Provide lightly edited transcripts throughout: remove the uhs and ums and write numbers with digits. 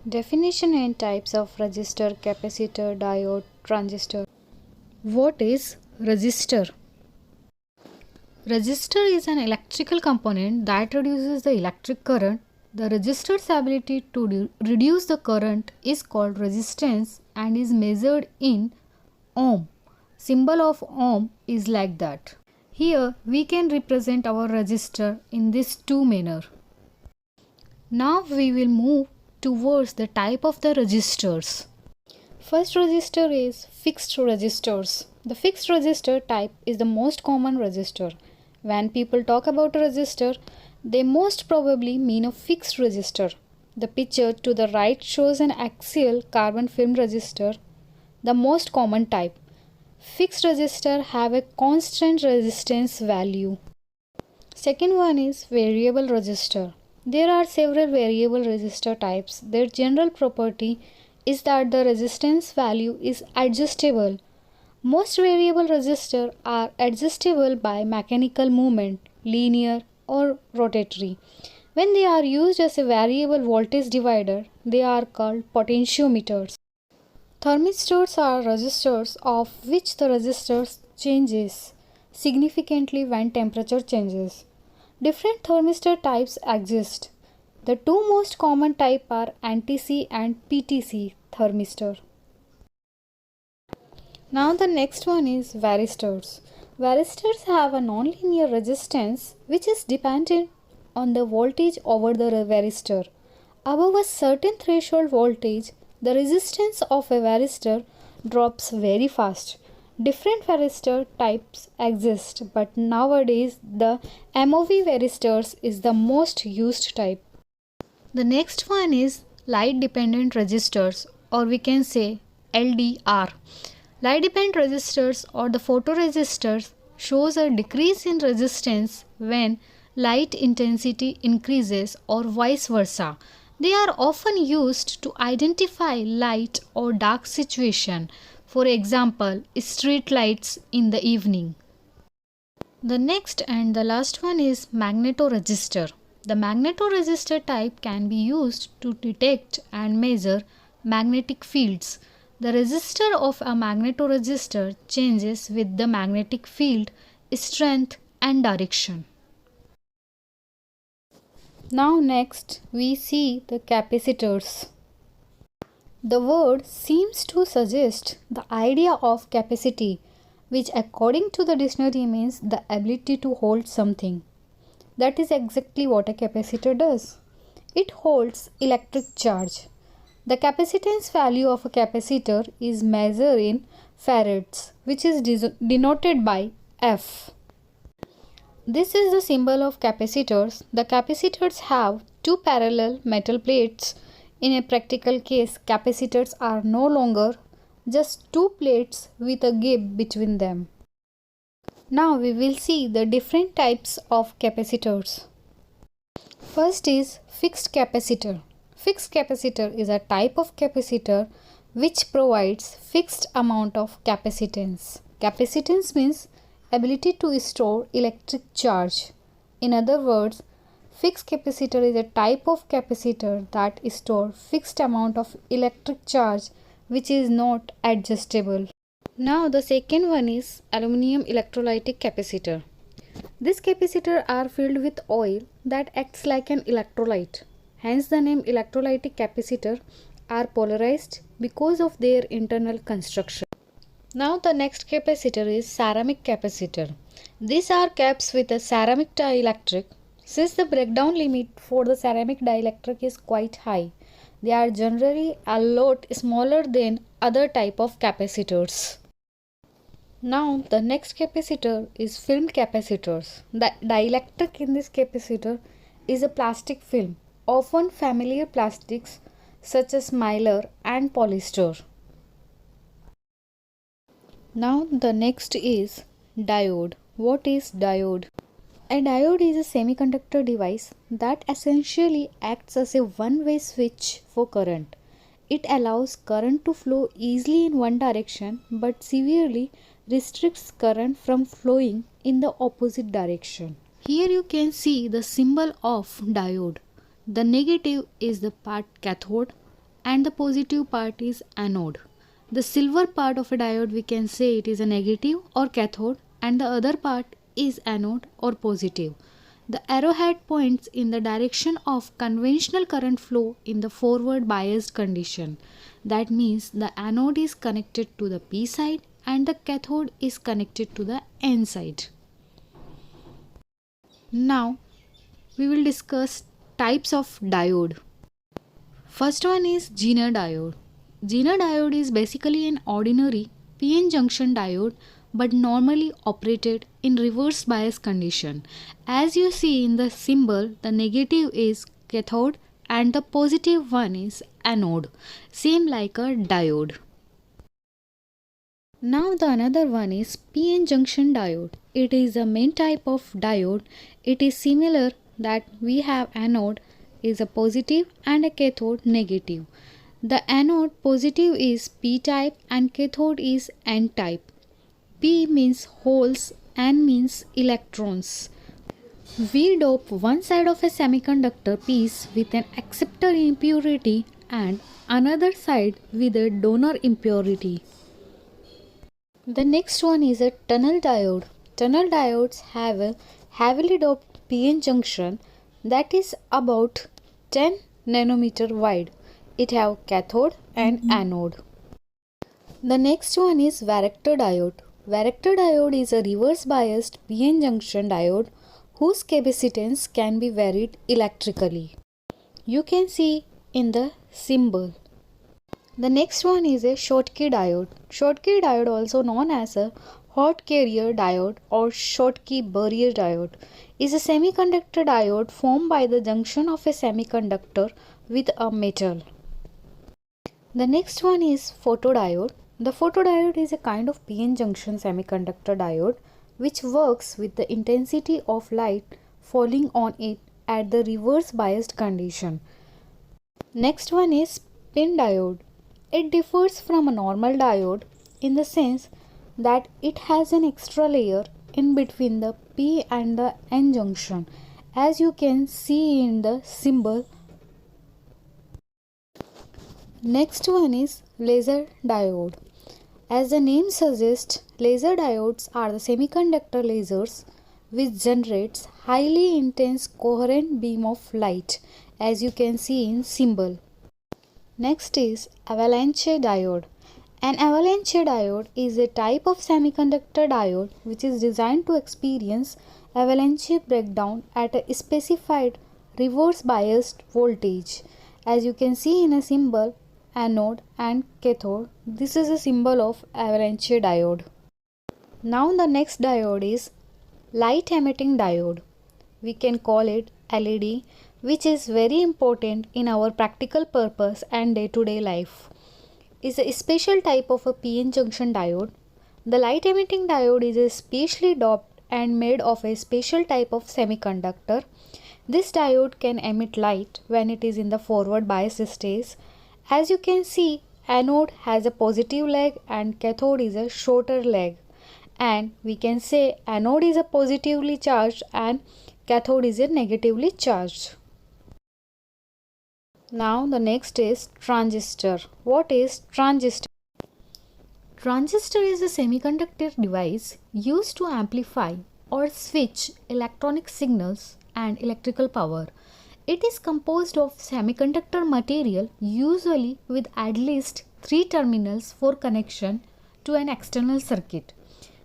Definition and types of resistor, capacitor, diode, transistor. What is resistor? Resistor is an electrical component that reduces the electric current. The resistor's ability to reduce the current is called resistance and is measured in ohm. Symbol of ohm is like that. Here we can represent our resistor in this two manner. Now we will move towards the type of the resistors. First resistor is fixed resistors. The fixed resistor type is the most common resistor. When people talk about a resistor, they most probably mean a fixed resistor. The picture to the right shows an axial carbon film resistor, the most common type. Fixed resistor have a constant resistance value. Second one is variable resistor. There are several variable resistor types. Their general property is that the resistance value is adjustable. Most variable resistors are adjustable by mechanical movement, linear or rotatory. When they are used as a variable voltage divider, they are called potentiometers. Thermistors are resistors of which the resistance changes significantly when temperature changes. Different thermistor types exist. The two most common types are NTC and PTC thermistor. Now the next one is varistors. Varistors have a nonlinear resistance which is dependent on the voltage over the varistor. Above a certain threshold voltage, the resistance of a varistor drops very fast. Different varistor types exist, but nowadays the MOV varistors is the most used type. The next one is light dependent resistors, or we can say LDR. Light dependent resistors or the photoresistors shows a decrease in resistance when light intensity increases or vice versa. They are often used to identify light or dark situation. For example, street lights in the evening. The next and the last one is magnetoresistor. The magnetoresistor type can be used to detect and measure magnetic fields. The resistor of a magnetoresistor changes with the magnetic field, strength and direction. Now next we see the capacitors. The word seems to suggest the idea of capacity, which according to the dictionary means the ability to hold something. That is exactly what a capacitor does. It holds electric charge. The capacitance value of a capacitor is measured in farads, which is denoted by F. This is the symbol of capacitors. The capacitors have two parallel metal plates. In a practical case, capacitors are no longer just two plates with a gap between them. Now we will see the different types of capacitors. First is fixed capacitor. Fixed capacitor is a type of capacitor which provides fixed amount of capacitance. Capacitance means ability to store electric charge. In other words, fixed capacitor is a type of capacitor that stores fixed amount of electric charge which is not adjustable. Now the second one is aluminum electrolytic capacitor. These capacitors are filled with oil that acts like an electrolyte. Hence the name electrolytic capacitor are polarized because of their internal construction. Now the next capacitor is ceramic capacitor. These are caps with a ceramic dielectric. Since the breakdown limit for the ceramic dielectric is quite high, they are generally a lot smaller than other type of capacitors. Now the next capacitor is film capacitors. The dielectric in this capacitor is a plastic film, often familiar plastics such as mylar and polyester. Now the next is diode. What is diode? A diode is a semiconductor device that essentially acts as a one-way switch for current. It allows current to flow easily in one direction but severely restricts current from flowing in the opposite direction. Here you can see the symbol of diode. The negative is the part cathode and the positive part is anode. The silver part of a diode, we can say it is a negative or cathode, and the other part is anode or positive. The arrowhead points in the direction of conventional current flow in the forward biased condition. That means the anode is connected to the P side and the cathode is connected to the N side. Now we will discuss types of diode. First one is Zener diode. Zener diode is basically an ordinary PN junction diode but normally operated in reverse bias condition. As you see in the symbol, the negative is cathode and the positive one is anode, same like a diode. Now the another one is PN junction diode. It is the main type of diode. It is similar that we have anode is a positive and a cathode negative. The anode positive is P type and cathode is N type. P means holes, N means electrons. We dope one side of a semiconductor piece with an acceptor impurity and another side with a donor impurity. The next one is a tunnel diode. Tunnel diodes have a heavily doped PN junction that is about 10 nanometer wide. It have cathode and anode. The next one is varactor diode. Varactor diode is a reverse biased PN junction diode whose capacitance can be varied electrically. You can see in the symbol. The next one is a Schottky diode. Schottky diode, also known as a hot carrier diode or Schottky barrier diode, is a semiconductor diode formed by the junction of a semiconductor with a metal. The next one is photodiode. The photodiode is a kind of PN junction semiconductor diode which works with the intensity of light falling on it at the reverse biased condition. Next one is spin diode. It differs from a normal diode in the sense that it has an extra layer in between the P and the N junction, as you can see in the symbol. Next one is laser diode. As the name suggests, laser diodes are the semiconductor lasers which generates highly intense coherent beam of light, as you can see in symbol. Next is avalanche diode. An avalanche diode is a type of semiconductor diode which is designed to experience avalanche breakdown at a specified reverse biased voltage. As you can see in a symbol, anode and cathode, this is a symbol of avalanche diode. Now the next diode is light emitting diode. We can call it LED, which is very important in our practical purpose and day-to-day life. Is a special type of a PN junction diode. The light emitting diode is a specially doped and made of a special type of semiconductor. This diode can emit light when it is in the forward bias stage. As you can see, anode has a positive leg and cathode is a shorter leg. And we can say anode is a positively charged and cathode is a negatively charged. Now the next is transistor. What is transistor? Transistor is a semiconductor device used to amplify or switch electronic signals and electrical power. It is composed of semiconductor material usually with at least 3 terminals for connection to an external circuit.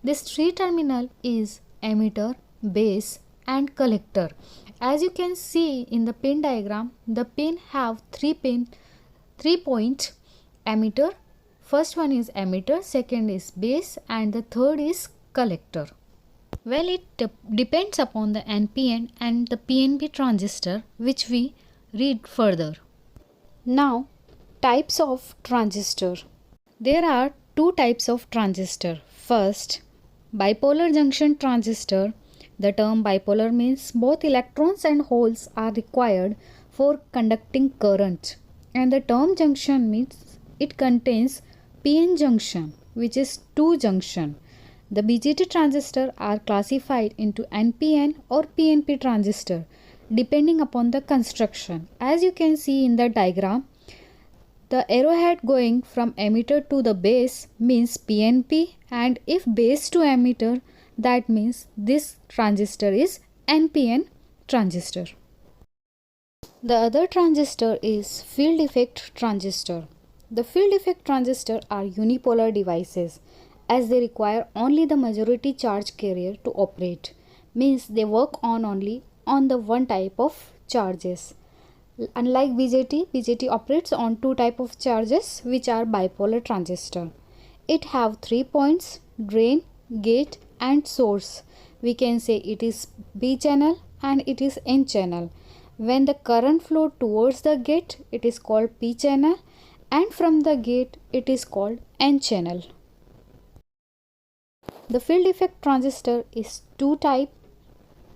This 3 terminal is emitter, base and collector. As you can see in the pin diagram, the pin have 3 point emitter. First one is emitter, second is base and the third is collector. Well, it depends upon the NPN and the PNP transistor, which we read further. Now, types of transistor. There are 2 types of transistor. First, bipolar junction transistor. The term bipolar means both electrons and holes are required for conducting current. And the term junction means it contains PN junction, which is 2 junction. The BJT transistor are classified into NPN or PNP transistor depending upon the construction. As you can see in the diagram, The arrowhead going from emitter to the base means PNP, and if base to emitter, that means this transistor is NPN transistor. The other transistor is field effect transistor. The field effect transistor are unipolar devices as they require only the majority charge carrier to operate, means they work on only on the one type of charges. Unlike BJT operates on two type of charges which are bipolar transistor. It have 3 points: drain, gate and source. We can say it is B channel and it is N channel. When the current flow towards the gate, it is called P channel, and from the gate it is called N channel. The field effect transistor is two type: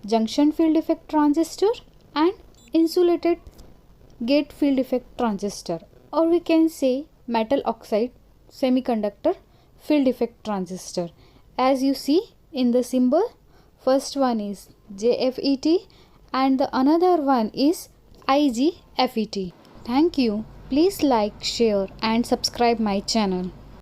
junction field effect transistor and insulated gate field effect transistor, or we can say metal oxide semiconductor field effect transistor. As you see in the symbol, first one is JFET and the another one is IGFET. Thank you. Please like, share and subscribe my channel.